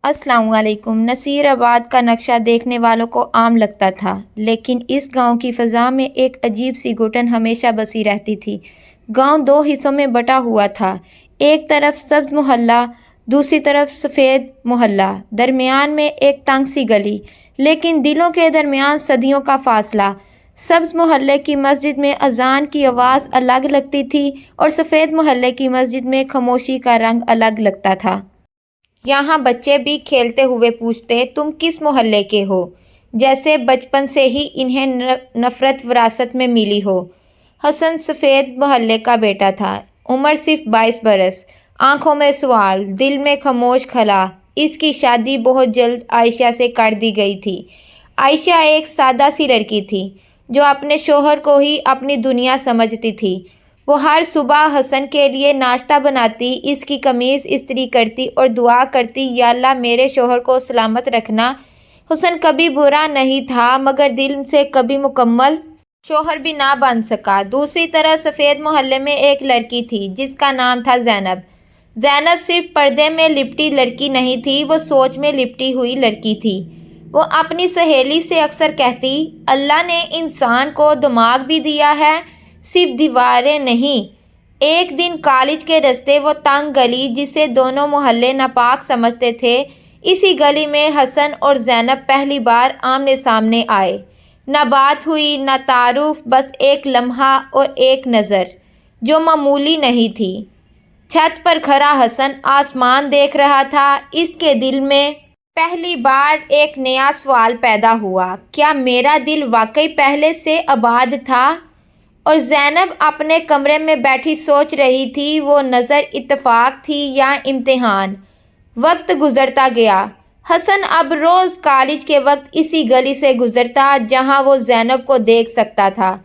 السلام علیکم۔ نصیر آباد کا نقشہ دیکھنے والوں کو عام لگتا تھا، لیکن اس گاؤں کی فضا میں ایک عجیب سی گھٹن ہمیشہ بسی رہتی تھی۔ گاؤں دو حصوں میں بٹا ہوا تھا، ایک طرف سبز محلہ، دوسری طرف سفید محلہ، درمیان میں ایک تنگ سی گلی، لیکن دلوں کے درمیان صدیوں کا فاصلہ۔ سبز محلے کی مسجد میں اذان کی آواز الگ لگتی تھی اور سفید محلے کی مسجد میں خاموشی کا رنگ الگ لگتا تھا۔ یہاں بچے بھی کھیلتے ہوئے پوچھتے، تم کس محلے کے ہو؟ جیسے بچپن سے ہی انہیں نفرت وراثت میں ملی ہو۔ حسن سفید محلے کا بیٹا تھا، عمر صرف 22 برس، آنکھوں میں سوال، دل میں خاموش خلا۔ اس کی شادی بہت جلد عائشہ سے کر دی گئی تھی۔ عائشہ ایک سادہ سی لڑکی تھی جو اپنے شوہر کو ہی اپنی دنیا سمجھتی تھی۔ وہ ہر صبح حسن کے لیے ناشتہ بناتی، اس کی قمیض استری کرتی اور دعا کرتی، یا اللہ میرے شوہر کو سلامت رکھنا۔ حسن کبھی برا نہیں تھا، مگر دل سے کبھی مکمل شوہر بھی نہ بن سکا۔ دوسری طرف سفید محلے میں ایک لڑکی تھی جس کا نام تھا زینب۔ زینب صرف پردے میں لپٹی لڑکی نہیں تھی، وہ سوچ میں لپٹی ہوئی لڑکی تھی۔ وہ اپنی سہیلی سے اکثر کہتی، اللہ نے انسان کو دماغ بھی دیا ہے، صرف دیواریں نہیں۔ ایک دن کالج کے راستے وہ تنگ گلی جسے دونوں محلے ناپاک سمجھتے تھے، اسی گلی میں حسن اور زینب پہلی بار آمنے سامنے آئے۔ نہ بات ہوئی، نہ تعارف، بس ایک لمحہ اور ایک نظر جو معمولی نہیں تھی۔ چھت پر کھڑا حسن آسمان دیکھ رہا تھا، اس کے دل میں پہلی بار ایک نیا سوال پیدا ہوا، کیا میرا دل واقعی پہلے سے آباد تھا؟ اور زینب اپنے کمرے میں بیٹھی سوچ رہی تھی، وہ نظر اتفاق تھی یا امتحان؟ وقت گزرتا گیا۔ حسن اب روز کالج کے وقت اسی گلی سے گزرتا جہاں وہ زینب کو دیکھ سکتا تھا۔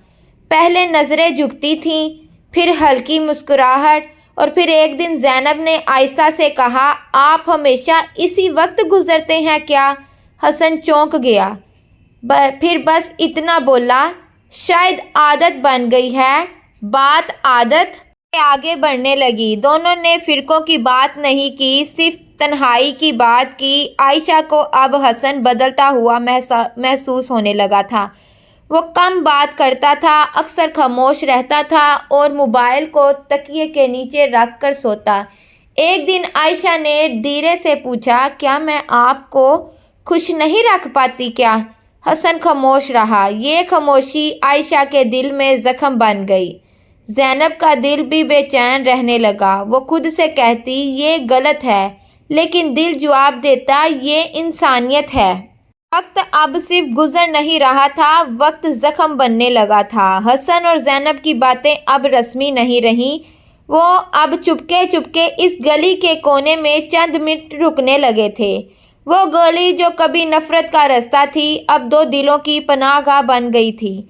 پہلے نظریں جھکتی تھیں، پھر ہلکی مسکراہٹ، اور پھر ایک دن زینب نے عائشہ سے کہا، آپ ہمیشہ اسی وقت گزرتے ہیں کیا؟ حسن چونک گیا، پھر بس اتنا بولا، شاید عادت بن گئی ہے۔ بات عادت سے آگے بڑھنے لگی۔ دونوں نے فرقوں کی بات نہیں کی، صرف تنہائی کی بات کی۔ عائشہ کو اب حسن بدلتا ہوا محسوس ہونے لگا تھا۔ وہ کم بات کرتا تھا، اکثر خاموش رہتا تھا اور موبائل کو تکیے کے نیچے رکھ کر سوتا۔ ایک دن عائشہ نے دھیرے سے پوچھا، کیا میں آپ کو خوش نہیں رکھ پاتی کیا؟ حسن خاموش رہا۔ یہ خاموشی عائشہ کے دل میں زخم بن گئی۔ زینب کا دل بھی بے چین رہنے لگا۔ وہ خود سے کہتی، یہ غلط ہے، لیکن دل جواب دیتا، یہ انسانیت ہے۔ وقت اب صرف گزر نہیں رہا تھا، وقت زخم بننے لگا تھا۔ حسن اور زینب کی باتیں اب رسمی نہیں رہیں، وہ اب چپکے چپکے اس گلی کے کونے میں چند منٹ رکنے لگے تھے۔ وہ گلی جو کبھی نفرت کا راستہ تھی، اب دو دلوں کی پناہ گاہ بن گئی تھی۔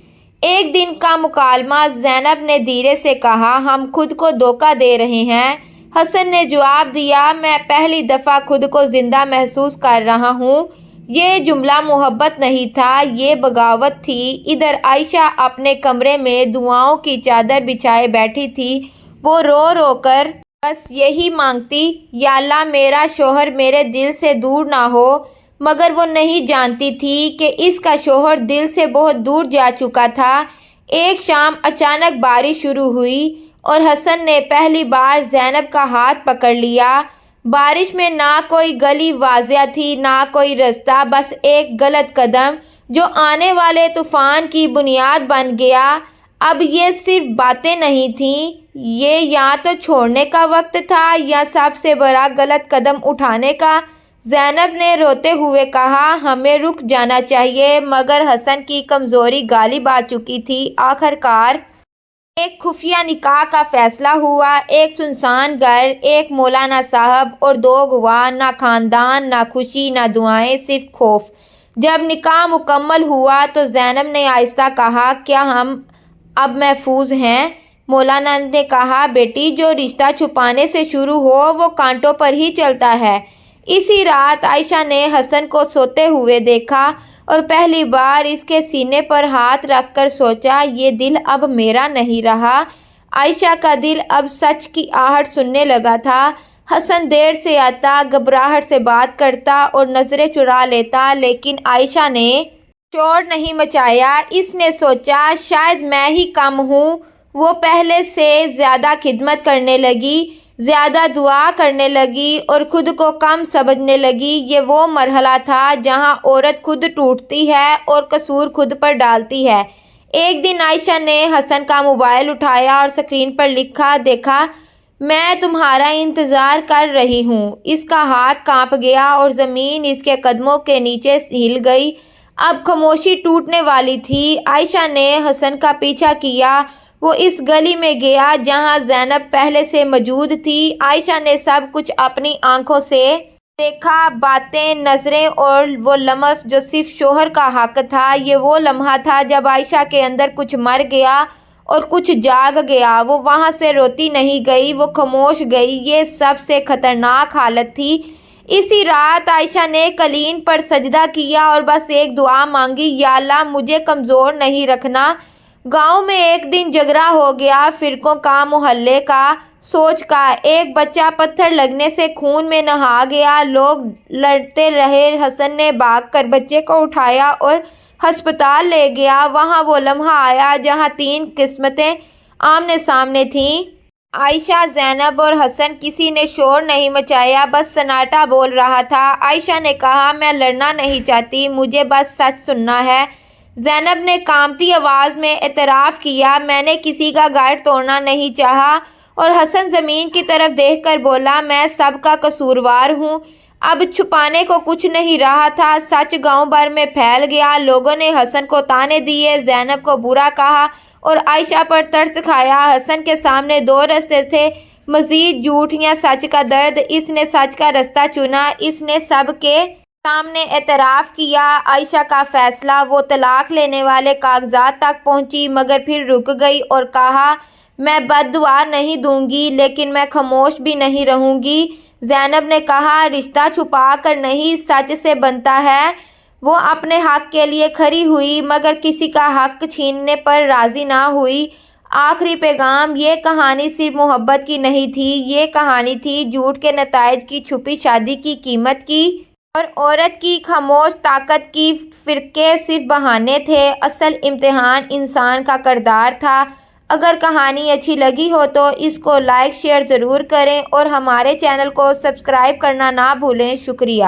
ایک دن کا مکالمہ، زینب نے دھیرے سے کہا، ہم خود کو دھوکہ دے رہے ہیں۔ حسن نے جواب دیا، میں پہلی دفعہ خود کو زندہ محسوس کر رہا ہوں۔ یہ جملہ محبت نہیں تھا، یہ بغاوت تھی۔ ادھر عائشہ اپنے کمرے میں دعاؤں کی چادر بچھائے بیٹھی تھی، وہ رو رو کر بس یہی مانگتی، یا اللہ میرا شوہر میرے دل سے دور نہ ہو۔ مگر وہ نہیں جانتی تھی کہ اس کا شوہر دل سے بہت دور جا چکا تھا۔ ایک شام اچانک بارش شروع ہوئی اور حسن نے پہلی بار زینب کا ہاتھ پکڑ لیا۔ بارش میں نہ کوئی گلی واضح تھی، نہ کوئی راستہ، بس ایک غلط قدم جو آنے والے طوفان کی بنیاد بن گیا۔ اب یہ صرف باتیں نہیں تھیں، یہ یا تو چھوڑنے کا وقت تھا یا سب سے بڑا غلط قدم اٹھانے کا۔ زینب نے روتے ہوئے کہا، ہمیں رک جانا چاہیے، مگر حسن کی کمزوری غالب آ چکی تھی۔ آخر کار ایک خفیہ نکاح کا فیصلہ ہوا، ایک سنسان گھر، ایک مولانا صاحب اور دو گواہ، نہ خاندان، نہ خوشی، نہ دعائیں، صرف خوف۔ جب نکاح مکمل ہوا تو زینب نے آہستہ کہا، کیا ہم اب محفوظ ہیں؟ مولانا نے کہا، بیٹی جو رشتہ چھپانے سے شروع ہو وہ کانٹوں پر ہی چلتا ہے۔ اسی رات عائشہ نے حسن کو سوتے ہوئے دیکھا اور پہلی بار اس کے سینے پر ہاتھ رکھ کر سوچا، یہ دل اب میرا نہیں رہا۔ عائشہ کا دل اب سچ کی آہٹ سننے لگا تھا۔ حسن دیر سے آتا، گھبراہٹ سے بات کرتا اور نظریں چرا لیتا، لیکن عائشہ نے شور نہیں مچایا۔ اس نے سوچا شاید میں ہی کم ہوں۔ وہ پہلے سے زیادہ خدمت کرنے لگی، زیادہ دعا کرنے لگی اور خود کو کم سمجھنے لگی۔ یہ وہ مرحلہ تھا جہاں عورت خود ٹوٹتی ہے اور قصور خود پر ڈالتی ہے۔ ایک دن عائشہ نے حسن کا موبائل اٹھایا اور اسکرین پر لکھا دیکھا، میں تمہارا انتظار کر رہی ہوں۔ اس کا ہاتھ کانپ گیا اور زمین اس کے قدموں کے نیچے ہل گئی۔ اب خاموشی ٹوٹنے والی تھی۔ عائشہ نے حسن کا پیچھا کیا۔ وہ اس گلی میں گیا جہاں زینب پہلے سے موجود تھی۔ عائشہ نے سب کچھ اپنی آنکھوں سے دیکھا، باتیں، نظریں اور وہ لمس جو صرف شوہر کا حق تھا۔ یہ وہ لمحہ تھا جب عائشہ کے اندر کچھ مر گیا اور کچھ جاگ گیا۔ وہ وہاں سے روتی نہیں گئی، وہ خاموش گئی۔ یہ سب سے خطرناک حالت تھی۔ اسی رات عائشہ نے قالین پر سجدہ کیا اور بس ایک دعا مانگی، یا اللہ مجھے کمزور نہیں رکھنا۔ گاؤں میں ایک دن جھگڑا ہو گیا، فرقوں کا، محلے کا، سوچ کا۔ ایک بچہ پتھر لگنے سے خون میں نہا گیا، لوگ لڑتے رہے۔ حسن نے بھاگ کر بچے کو اٹھایا اور ہسپتال لے گیا۔ وہاں وہ لمحہ آیا جہاں تین قسمتیں آمنے سامنے تھیں، عائشہ، زینب اور حسن۔ کسی نے شور نہیں مچایا، بس سناٹا بول رہا تھا۔ عائشہ نے کہا، میں لڑنا نہیں چاہتی، مجھے بس سچ سننا ہے۔ زینب نے کانپتی آواز میں اعتراف کیا، میں نے کسی کا گھر توڑنا نہیں چاہا۔ اور حسن زمین کی طرف دیکھ کر بولا، میں سب کا قصوروار ہوں۔ اب چھپانے کو کچھ نہیں رہا تھا، سچ گاؤں بھر میں پھیل گیا۔ لوگوں نے حسن کو طعنے دیے، زینب کو برا کہا اور عائشہ پر ترس کھایا۔ حسن کے سامنے دو راستے تھے، مزید جھوٹ یا سچ کا درد۔ اس نے سچ کا راستہ چنا۔ اس نے سب کے سامنے اعتراف کیا۔ عائشہ کا فیصلہ، وہ طلاق لینے والے کاغذات تک پہنچی، مگر پھر رک گئی اور کہا، میں بد دعا نہیں دوں گی، لیکن میں خاموش بھی نہیں رہوں گی۔ زینب نے کہا، رشتہ چھپا کر نہیں، سچ سے بنتا ہے۔ وہ اپنے حق کے لیے کھڑی ہوئی، مگر کسی کا حق چھیننے پر راضی نہ ہوئی۔ آخری پیغام، یہ کہانی صرف محبت کی نہیں تھی، یہ کہانی تھی جھوٹ کے نتائج کی، چھپی شادی کی، قیمت کی اور عورت کی خاموش طاقت کی۔ فرقے صرف بہانے تھے، اصل امتحان انسان کا کردار تھا۔ اگر کہانی اچھی لگی ہو تو اس کو لائک شیئر ضرور کریں اور ہمارے چینل کو سبسکرائب کرنا نہ بھولیں۔ شکریہ۔